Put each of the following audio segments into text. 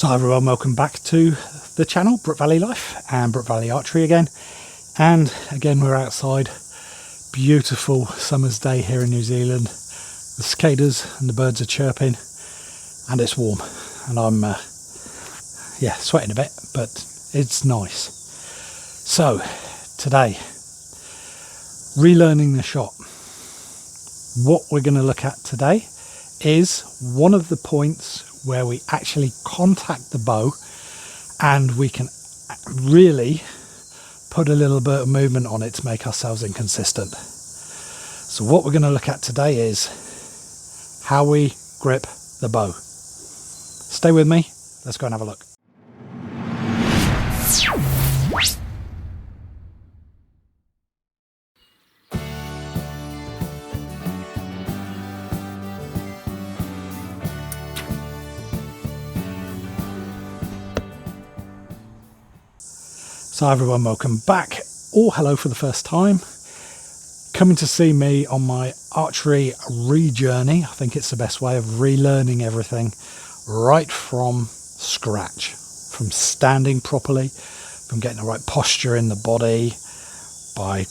So hi everyone, welcome back to the channel, Brook Valley Life and Brook Valley Archery again. And again we're outside, beautiful summer's day here in New Zealand. The cicadas and the birds are chirping and it's warm and I'm sweating a bit, but it's nice. So today, relearning the shot. What we're going to look at today is one of the points where we actually contact the bow and we can really put a little bit of movement on it to make ourselves inconsistent. So what we're going to look at today is how we grip the bow. Stay with me, let's go and have a look. So hi everyone, welcome back, or hello for the first time. Coming to see me on my archery re-journey. I think it's the best way of relearning everything right from scratch. From standing properly, from getting the right posture in the body, by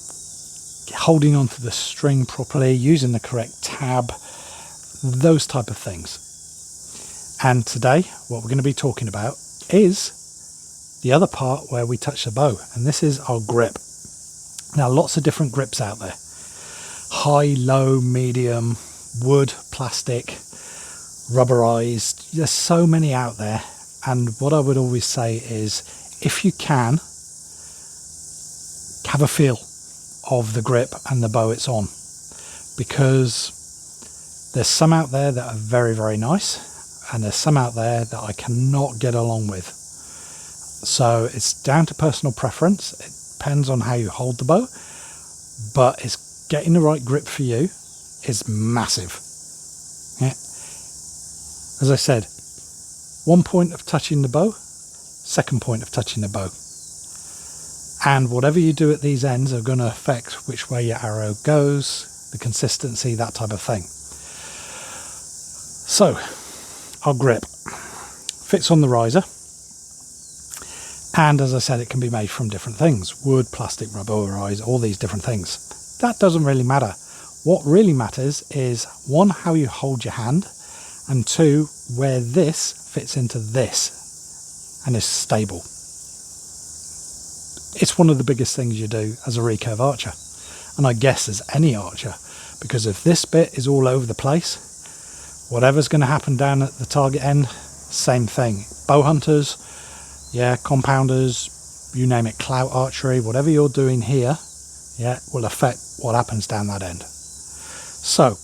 holding onto the string properly, using the correct tab, those type of things. And today, what we're going to be talking about is the other part where we touch the bow, and this is our grip. Now lots of different grips out there, high, low, medium, wood, plastic, rubberized. There's so many out there, and what I would always say is if you can, have a feel of the grip and the bow it's on, because there's some out there that are very, very nice, and there's some out there that I cannot get along with. So it's down to personal preference. It depends on how you hold the bow, but it's getting the right grip for you is massive. Yeah. As I said, one point of touching the bow, second point of touching the bow. And whatever you do at these ends are going to affect which way your arrow goes, the consistency, that type of thing. So our grip fits on the riser. And as I said, it can be made from different things. Wood, plastic, rubberized, all these different things. That doesn't really matter. What really matters is, one, how you hold your hand, and two, where this fits into this and is stable. It's one of the biggest things you do as a recurve archer, and I guess as any archer, because if this bit is all over the place, whatever's going to happen down at the target end, same thing. Bow hunters, yeah, compounders, you name it, clout archery, whatever you're doing here, yeah, will affect what happens down that end. So,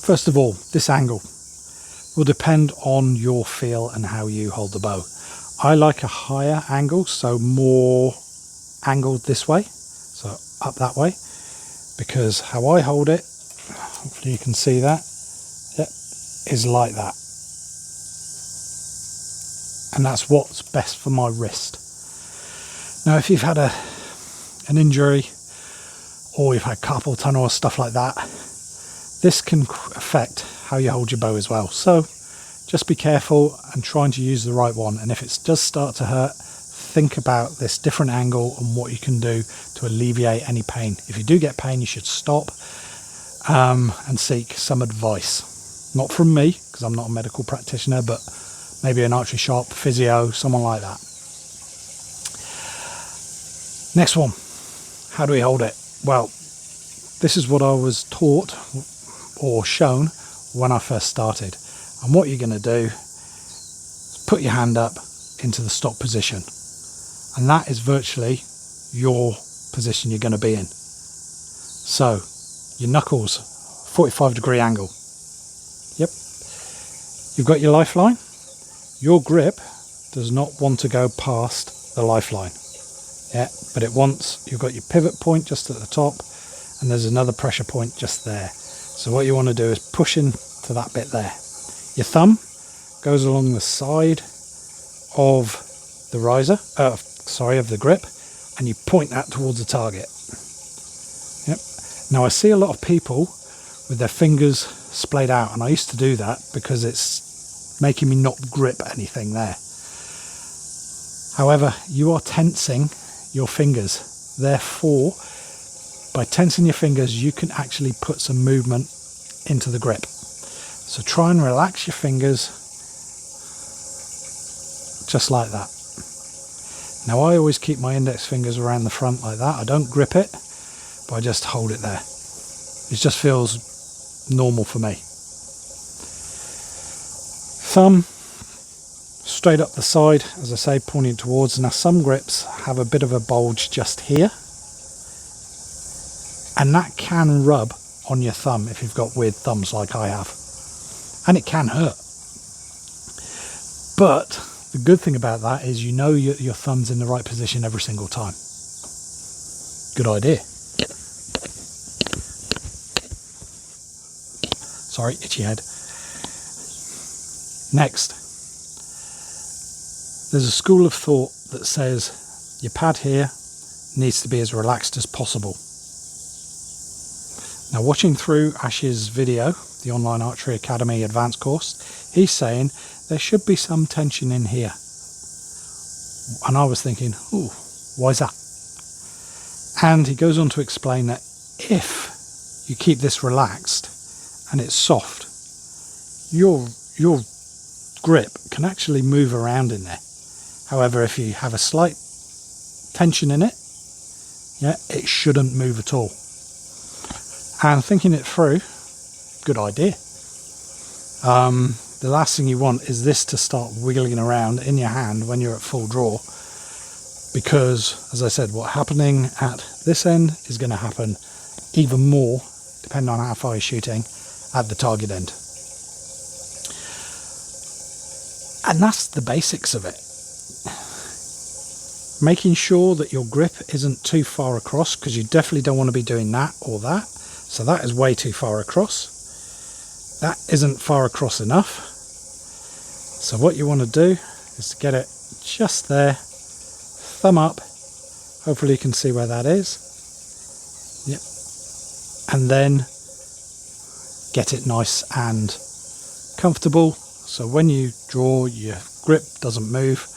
first of all, this angle will depend on your feel and how you hold the bow. I like a higher angle, so more angled this way, so up that way, because how I hold it, hopefully you can see that, yeah, is like that. And that's what's best for my wrist. Now if you've had an injury or you've had carpal tunnel or stuff like that, this can affect how you hold your bow as well. So just be careful and trying to use the right one, and if it does start to hurt, think about this different angle and what you can do to alleviate any pain. If you do get pain, you should stop and seek some advice. Not from me, because I'm not a medical practitioner, but maybe an archery shop, physio, someone like that. Next one, how do we hold it? Well, this is what I was taught or shown when I first started. And what you're going to do is put your hand up into the stock position. And that is virtually your position you're going to be in. So, your knuckles, 45-degree angle. Yep. You've got your lifeline. Your grip does not want to go past the lifeline, yeah, but it wants, you've got your pivot point just at the top and there's another pressure point just there. So what you want to do is push into that bit there. Your thumb goes along the side of the riser, of the grip, and you point that towards the target. Yep. Now I see a lot of people with their fingers splayed out, and I used to do that because it's making me not grip anything there. However, you are tensing your fingers. Therefore, by tensing your fingers, you can actually put some movement into the grip. So try and relax your fingers just like that. Now I always keep my index fingers around the front like that. I don't grip it, but I just hold it there. It just feels normal for me. Thumb straight up the side, as I say, pointing towards. Now some grips have a bit of a bulge just here, and that can rub on your thumb if you've got weird thumbs like I have, and it can hurt. But the good thing about that is you know your thumb's in the right position every single time. Good idea. Sorry, itchy head. Next, there's a school of thought that says your pad here needs to be as relaxed as possible. Now, watching through Ash's video, the Online Archery Academy Advanced course, he's saying there should be some tension in here. And I was thinking, ooh, why is that? And he goes on to explain that if you keep this relaxed and it's soft, your grip can actually move around in there. However, if you have a slight tension in it, yeah, it shouldn't move at all. And thinking it through, good idea. The last thing you want is this to start wiggling around in your hand when you're at full draw, because, as I said, what's happening at this end is going to happen even more, depending on how far you're shooting, at the target end. And that's the basics of it. Making sure that your grip isn't too far across, because you definitely don't want to be doing that or that. So that is way too far across. That isn't far across enough. So what you want to do is to get it just there, thumb up. Hopefully you can see where that is. Yep. And then get it nice and comfortable. So when you draw, your grip doesn't move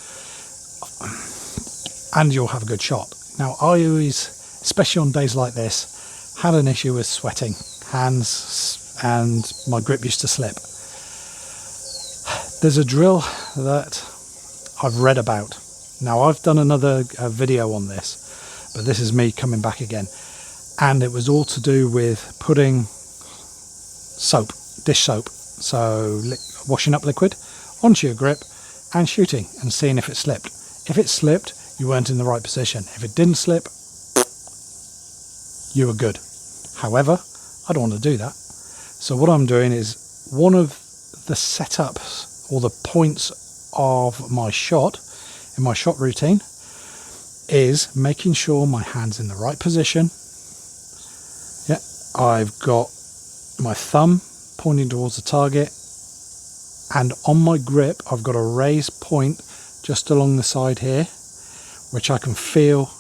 and you'll have a good shot. Now I always, especially on days like this, had an issue with sweating hands and my grip used to slip. There's a drill that I've read about. Now I've done another video on this, but this is me coming back again, and it was all to do with putting soap, dish soap, so washing up liquid onto your grip and shooting and seeing if it slipped. If it slipped, you weren't in the right position. If it didn't slip, you were good. However, I don't want to do that. So what I'm doing is, one of the setups or the points of my shot, in my shot routine, is making sure my hand's in the right position. Yeah, I've got my thumb pointing towards the target, and on my grip I've got a raised point just along the side here, which I can feel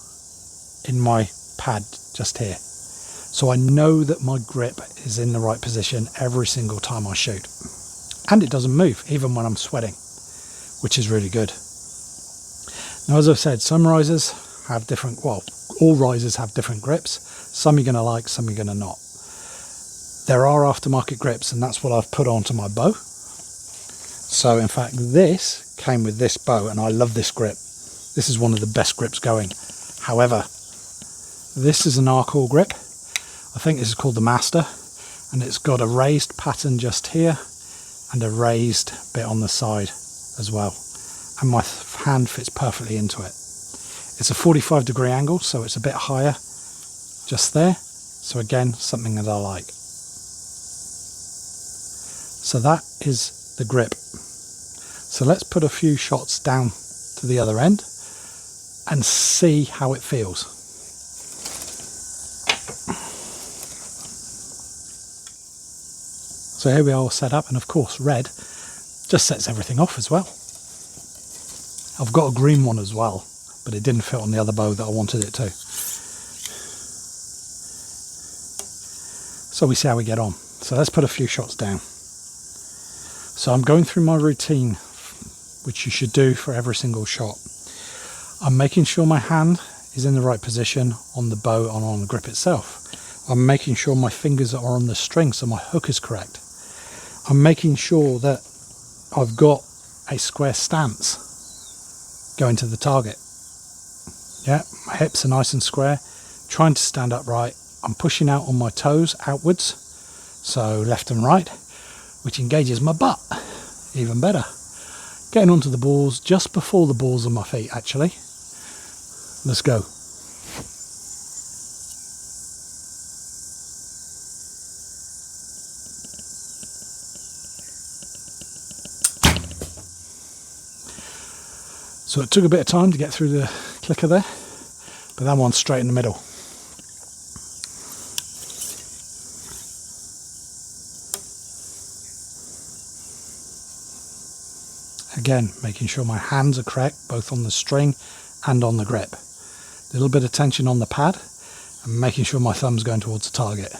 in my pad just here. So I know that my grip is in the right position every single time I shoot. And it doesn't move, even when I'm sweating, which is really good. Now, as I've said, some risers have different, well, all risers have different grips. Some you're going to like, some you're going to not. There are aftermarket grips, and that's what I've put onto my bow. So in fact, this came with this bow, and I love this grip. This is one of the best grips going. However, this is an Archery grip. I think this is called the Master, and it's got a raised pattern just here and a raised bit on the side as well. And my hand fits perfectly into it. It's a 45-degree angle, so it's a bit higher just there. So again, something that I like. So that is the grip. So let's put a few shots down to the other end and see how it feels. So here we are all set up, and of course red just sets everything off as well. I've got a green one as well, but it didn't fit on the other bow that I wanted it to. So we see how we get on. So let's put a few shots down. So I'm going through my routine, which you should do for every single shot. I'm making sure my hand is in the right position on the bow and on the grip itself. I'm making sure my fingers are on the string so my hook is correct. I'm making sure that I've got a square stance going to the target. Yeah, my hips are nice and square, trying to stand upright. I'm pushing out on my toes outwards, so left and right, which engages my butt even better. Getting onto the balls just before the balls on my feet actually. Let's go. So it took a bit of time to get through the clicker there, but that one's straight in the middle. Again, making sure my hands are correct, both on the string and on the grip. A little bit of tension on the pad, and making sure my thumb's going towards the target.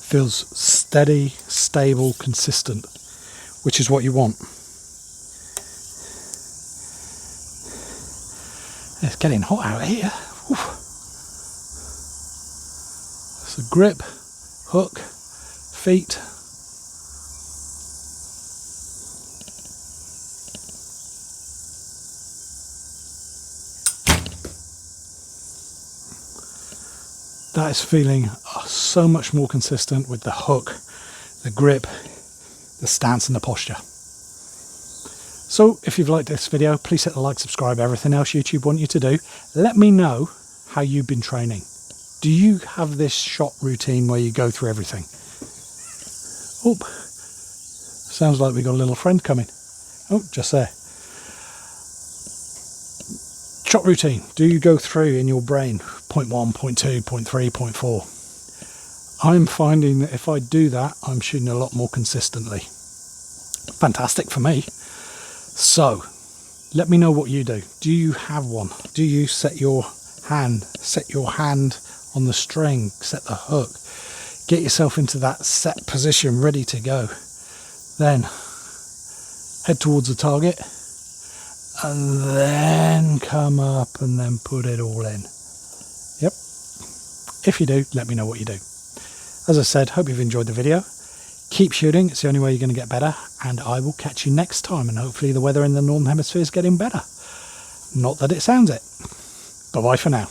Feels steady, stable, consistent, which is what you want. It's getting hot out here. Oof. So grip, hook, feet. That is feeling so much more consistent with the hook, the grip, the stance and the posture. So if you've liked this video, please hit the like, subscribe, everything else YouTube want you to do. Let me know how you've been training. Do you have this shot routine where you go through everything? Oh, sounds like we got a little friend coming. Oh, just there. Shot routine. Do you go through in your brain point 1, point 2, point 3, point 4? I'm finding that if I do that, I'm shooting a lot more consistently. Fantastic for me. So, let me know what you do. Do you have one? Do you set your hand on the string, set the hook, get yourself into that set position, ready to go? Then, head towards the target, and then come up and then put it all in. Yep. If you do, let me know what you do. As I said, hope you've enjoyed the video. Keep shooting, it's the only way you're going to get better, and I will catch you next time, and hopefully the weather in the Northern Hemisphere is getting better. Not that it sounds it. Bye bye for now.